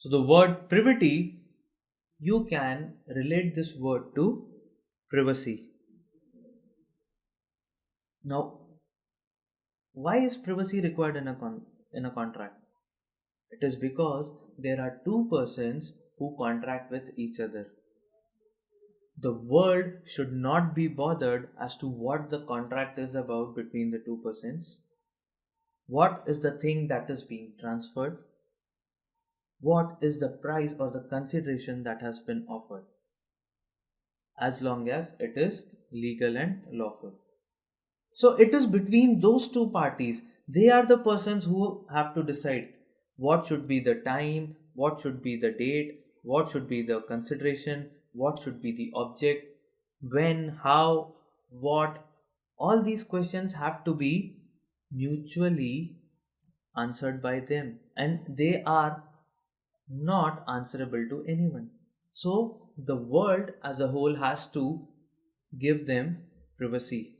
So the word privity, you can relate this word to privacy. Now, why is privacy required in a contract? It is because there are two persons who contract with each other. The world should not be bothered as to what the contract is about between the two persons. What is the thing that is being transferred? What is the price or the consideration that has been offered? As long as it is legal and lawful. So it is between those two parties. They are the persons who have to decide what should be the time, what should be the date, what should be the consideration, what should be the object, when, how, what. All these questions have to be mutually answered by them, and they are not answerable to anyone. So the world as a whole has to give them privacy.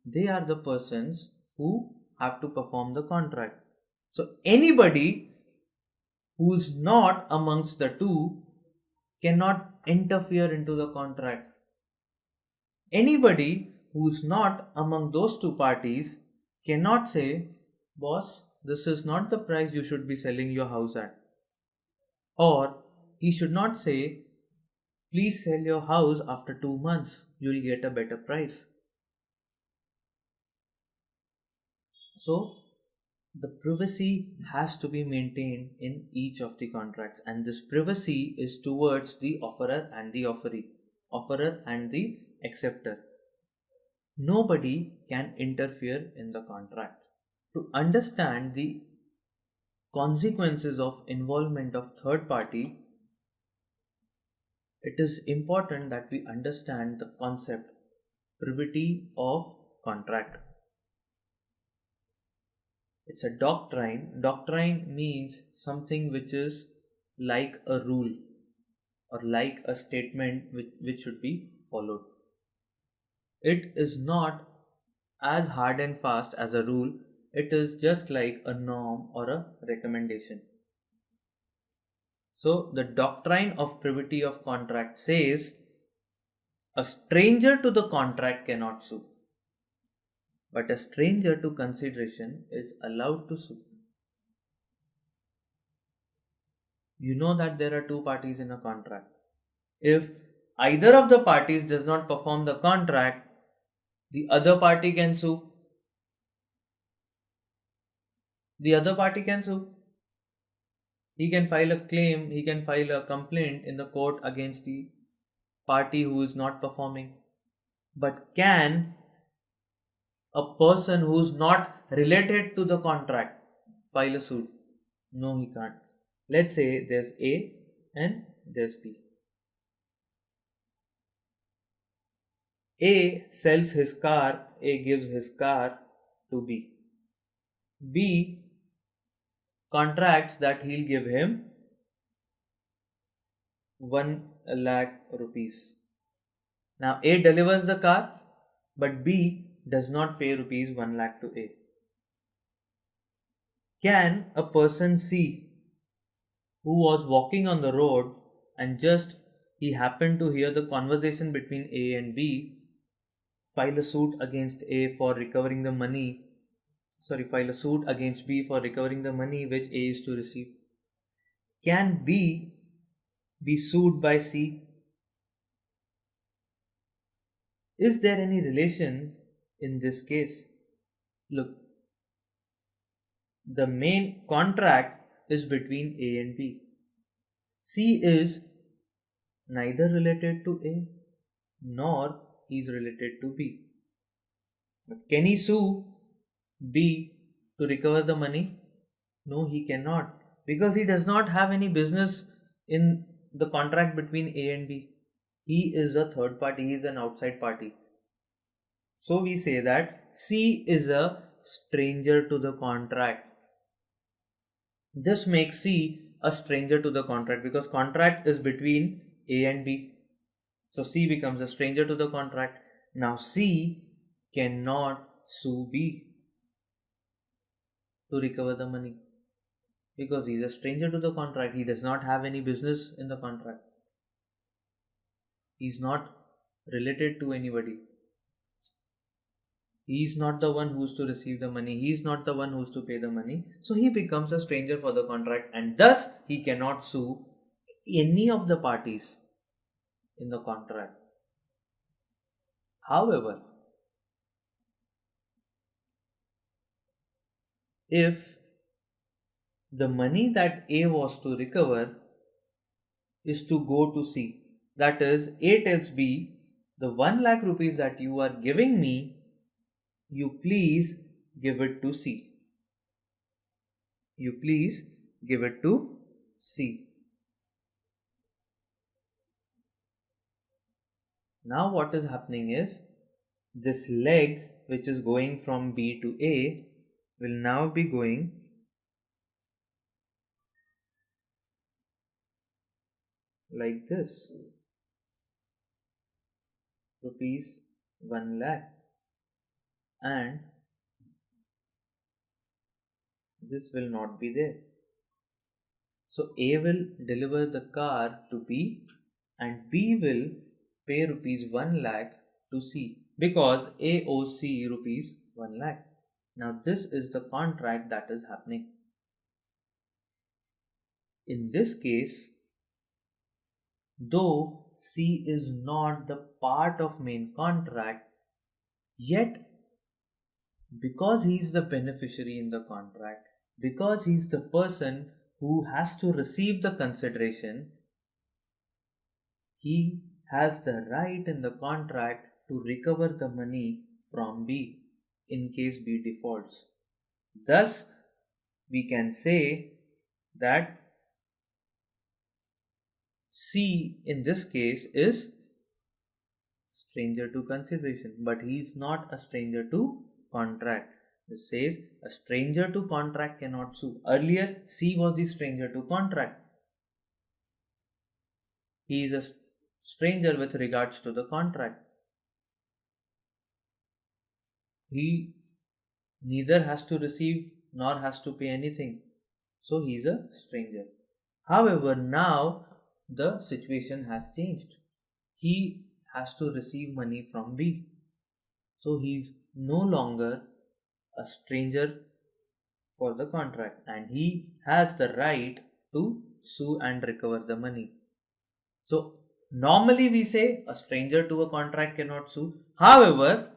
They are the persons who have to perform the contract. So anybody who's not amongst the two cannot interfere into the contract. Anybody who's not among those two parties cannot say, boss, this is not the price you should be selling your house at. Or he should not say, please sell your house after 2 months, you'll get a better price. So the privacy has to be maintained in each of the contracts, and this privacy is towards the offerer and the offerer and the acceptor. Nobody can interfere in the contract. To understand the consequences of involvement of third party, it is important that we understand the concept privity of contract. It's a doctrine. Doctrine means something which is like a rule or like a statement which should be followed. It is not as hard and fast as a rule, it is just like a norm or a recommendation. So the doctrine of privity of contract says a stranger to the contract cannot sue, but a stranger to consideration is allowed to sue. You know that there are two parties in a contract. If either of the parties does not perform the contract, the other party can sue. The other party can sue. He can file a claim, he can file a complaint in the court against the party who is not performing. But can a person who is not related to the contract file a suit? No, he can't. Let's say there's A and there's B. A sells his car, A gives his car to B. B contracts that he'll give him 1 lakh rupees. Now A delivers the car, but B does not pay rupees 1 lakh to A. Can a person see who was walking on the road and just he happened to hear the conversation between A and B, file a suit against A for recovering the money, file a suit against B for recovering the money which A is to receive? Can B be sued by C? Is there any relation in this case? Look, the main contract is between A and B. C is neither related to A nor he is related to B. But can he sue B to recover the money? No, he cannot, because he does not have any business in the contract between A and B. He is a third party, he is an outside party. So we say that C is a stranger to the contract. This makes C a stranger to the contract because contract is between A and B. So C becomes a stranger to the contract. Now C cannot sue B to recover the money. because he is a stranger to the contract. He does not have any business in the contract. He is not related to anybody. He is not the one who's to receive the money. He is not the one who's to pay the money. So he becomes a stranger for the contract, and thus he cannot sue any of the parties in the contract. However, if the money that A was to recover is to go to C, that is, A tells B, the 1 lakh rupees that you are giving me, you please give it to C. You please give it to C. Now what is happening is, this leg which is going from B to A will now be going like this, rupees 1 lakh, and this will not be there. So A will deliver the car to B and B will pay rupees 1 lakh to C, because A owes C rupees 1 lakh. Now this is the contract that is happening. In this case, though C is not the part of main contract, yet because he is the beneficiary in the contract, because he is the person who has to receive the consideration, he has the right in the contract to recover the money from B in case B defaults. Thus, we can say that C in this case is stranger to consideration, but he is not a stranger to contract. This says a stranger to contract cannot sue. Earlier, C was the stranger to contract. He is a stranger with regards to the contract. He neither has to receive nor has to pay anything. So he is a stranger. However, now the situation has changed. He has to receive money from B. So he is no longer a stranger for the contract, and he has the right to sue and recover the money. So normally we say a stranger to a contract cannot sue. However,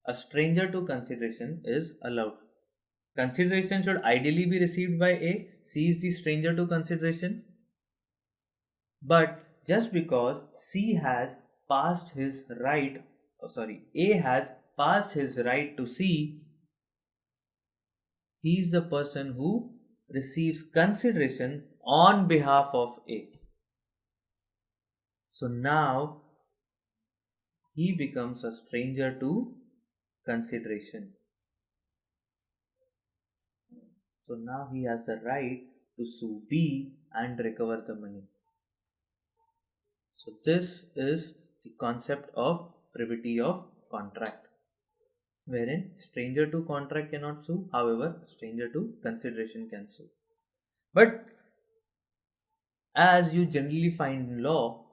a stranger to consideration is allowed. Consideration should ideally be received by A. C is the stranger to consideration. But just because C has passed his right, A has passed his right to C, he is the person who receives consideration on behalf of A. So now he becomes a stranger to consideration. So now he has the right to sue B and recover the money. So this is the concept of privity of contract, wherein stranger to contract cannot sue, however stranger to consideration can sue. But as you generally find in law,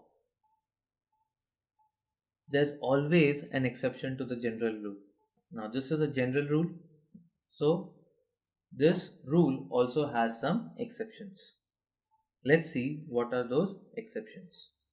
there's always an exception to the general rule. Now this is a general rule, so this rule also has some exceptions. Let's see what are those exceptions.